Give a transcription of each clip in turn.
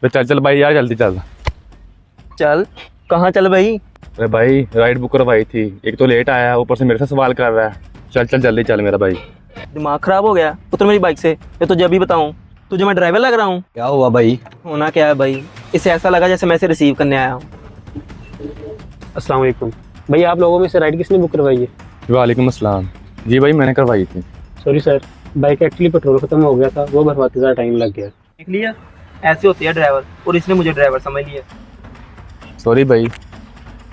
तो चल चल भाई यार, जल्दी चल। चल। कहाँ चल भाई? अरे भाई राइड बुक करवाई थी, एक तो लेट आया, ऊपर से मेरे से सवाल कर रहा है। चल चल जल्दी चल मेरा भाई। दिमाग खराब हो गया उतर मेरी बाइक से, ये तुझे अभी बताऊँ? तुझे मैं ड्राइवर लग रहा हूँ? क्या हुआ भाई? होना क्या है भाई, इसे ऐसा लगा जैसे मैं इसे रिसीव करने आया हूँ। अस्सलाम वालेकुम भैया, आप लोगों में से राइड किसने बुक करवाई है? वालेकुम अस्सलाम। जी भाई मैंने करवाई थी। Sorry sir, bike actually petrol खत्म हो गया था, वो भरवाते ज़्यादा टाइम लग गया। देख लिया, ऐसे होती है ड्राइवर, और इसने मुझे ड्राइवर समझ लिया। सॉरी भाई,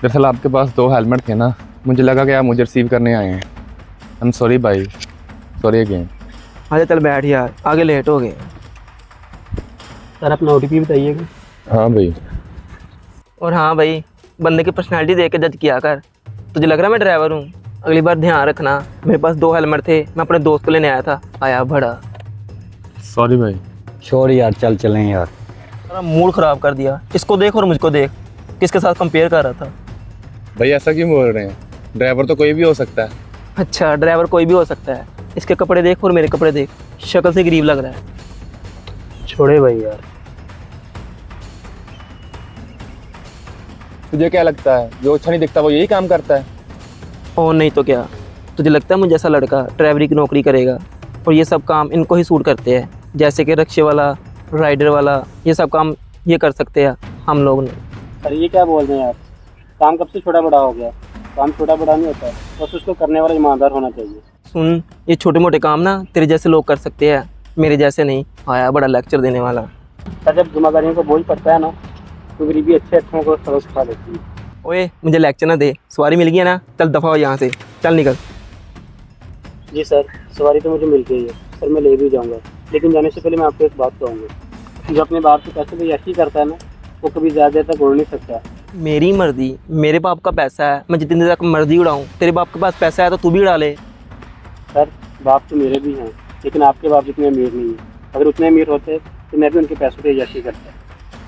दरअसल आपके पास 2 हेलमेट थे ना, मुझे लगा कि आप मुझे रिसीव करने आए हैं। आई एम सॉरी भाई, सॉरी अगेन। अच्छा चल बैठ यार, आगे लेट हो गए। सर अपना OTP बताइएगा। हाँ भाई। और हाँ भाई, बंदे की पर्सनैलिटी देख के जज किया कर। तुझे लग रहा है मैं ड्राइवर हूँ? अगली बार ध्यान रखना। मेरे पास 2 हेलमेट थे, मैं अपने दोस्त को लेने आया था, आया बड़ा। सॉरी भाई। छोड़ यार, चल चलें यार। मेरा मूड ख़राब कर दिया, इसको देख और मुझको देख, किसके साथ कंपेयर कर रहा था। भाई ऐसा क्यों बोल रहे हैं? ड्राइवर तो कोई भी हो सकता है। अच्छा ड्राइवर कोई भी हो सकता है? इसके कपड़े देख और मेरे कपड़े देख, शक्ल से गरीब लग रहा है। छोड़े भाई यार। तुझे क्या लगता है जो अच्छा नहीं दिखता वो यही काम करता है? और नहीं तो क्या, तुझे लगता है मुझे जैसा लड़का ड्राइवरी की नौकरी करेगा और ये सब काम इनको ही सूट करते हैं? जैसे कि रिक्शे वाला, राइडर वाला, ये सब काम ये कर सकते हैं, हम लोग नहीं। सर ये क्या बोल रहे हैं आप? काम कब से छोटा बड़ा हो गया? काम छोटा बड़ा नहीं होता, बस उसको करने वाला ईमानदार होना चाहिए। सुन, ये छोटे मोटे काम ना तेरे जैसे लोग कर सकते हैं, मेरे जैसे नहीं। आया बड़ा लेक्चर देने वाला। सर जब जिम्मेदारियों को बोझ पड़ता है ना, तो गरीबी अच्छे अच्छों को सबक सिखा देती है। ओए मुझे लेक्चर ना दे, सवारी मिल गई है ना, चल दफ़ा हो यहाँ से, चल निकल। जी सर, सवारी तो मुझे मिल गई है सर, मैं ले भी जाऊंगा, लेकिन जाने से पहले मैं आपको एक बात कहूँगा। जो अपने बाप के पैसे पे यकी करता है ना, वो कभी ज़्यादा देर तक उड़ नहीं सकता। मेरी मर्जी, मेरे बाप का पैसा है, मैं जितनी देर तक मर्जी उड़ाऊँ। तेरे बाप के पास पैसा है तो तू भी उड़ा ले। सर बाप तो मेरे भी हैं, लेकिन आपके बाप जितने अमीर नहीं हैं। अगर उतने अमीर होते तो मैं भी उनके पैसों पे यकी करता।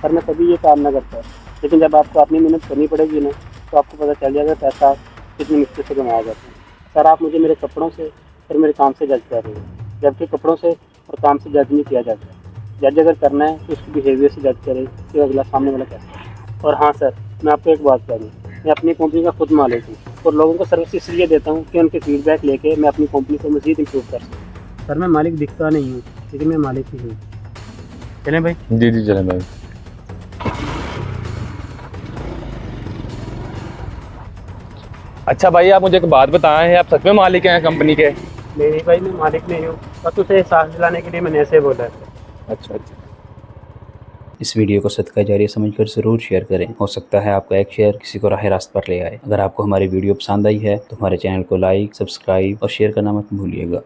सर मैं कभी ये काम ना करता, लेकिन जब आपको अपनी मेहनत करनी पड़ेगी ना, तो आपको पता चल जाएगा पैसा कितनी मुश्किल से कमाया जाता है। सर आप मुझे मेरे कपड़ों से और मेरे काम से जज कर रहे हैं, जबकि कपड़ों से और काम से जज नहीं किया जाता। जज अगर करना है तो उसके बिहेवियर से जज करें कि अगला सामने वाला कैसा है। और हाँ सर, मैं आपको एक बात कह दूँ, मैं अपनी कंपनी का खुद मालिक हूँ और लोगों को सर्विस इसलिए देता हूँ कि उनके फीडबैक लेके मैं अपनी कंपनी को मज़ीद इम्प्रूव कर सकूँ। सर मैं मालिक दिखता नहीं हूँ, लेकिन मैं मालिक ही हूँ। चलें भाई। जी जी चलें भाई। अच्छा भाई आप मुझे एक बात बताएं, आप सच में मालिक हैं कंपनी के? नहीं भाई, मैं मालिक नहीं हूँ, बस उसे एहसास दिलाने के लिए मैंने ऐसे बोला है। अच्छा अच्छा। इस वीडियो को सदका जारिया समझकर ज़रूर शेयर करें। हो सकता है आपका एक शेयर किसी को राह रास्त पर ले आए। अगर आपको हमारी वीडियो पसंद आई है तो हमारे चैनल को लाइक, सब्सक्राइब और शेयर करना मत भूलिएगा।